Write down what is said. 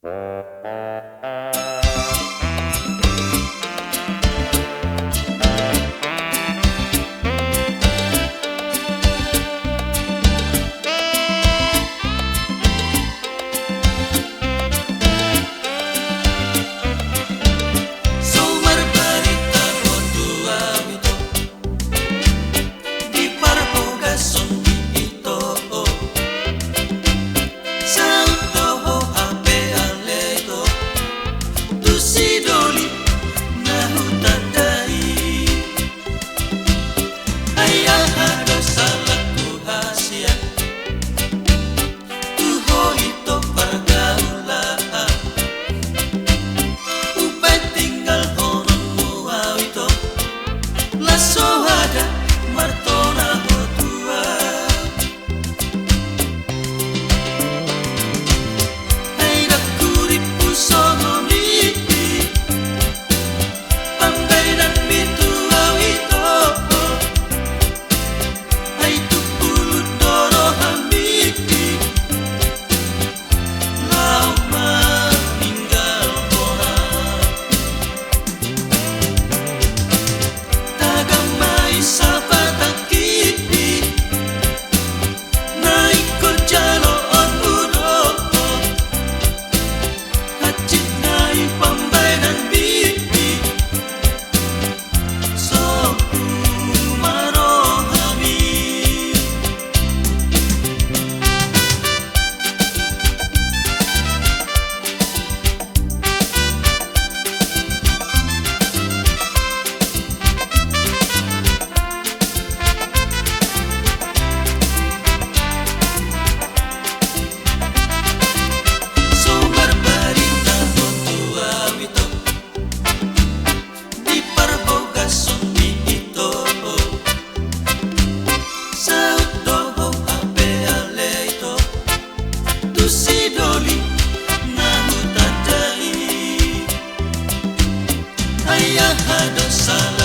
Sumber berita Odua Wito di Parboga Sumbi Ito Sauto Ape Aleto Tusidoli Nahutadai Ayah Hado Salatu Hasia Tuho Ito Pergaulan Upai tinggal honon muawito Lasso ada martona Odua Hai dakuri pusono nipi Pambai dan mitu awito Hai tupulu doro hamiti Lauma tinggal orang Tagamai sapatakiti Naik jalo on udo Hacit naik pambai dan bibi Sopu marohami Sumber berita Odua Wito di Parboga Sumbi Ito Sauto Ape Aleto Tusidoli Nahutadai Ayah Hado Salah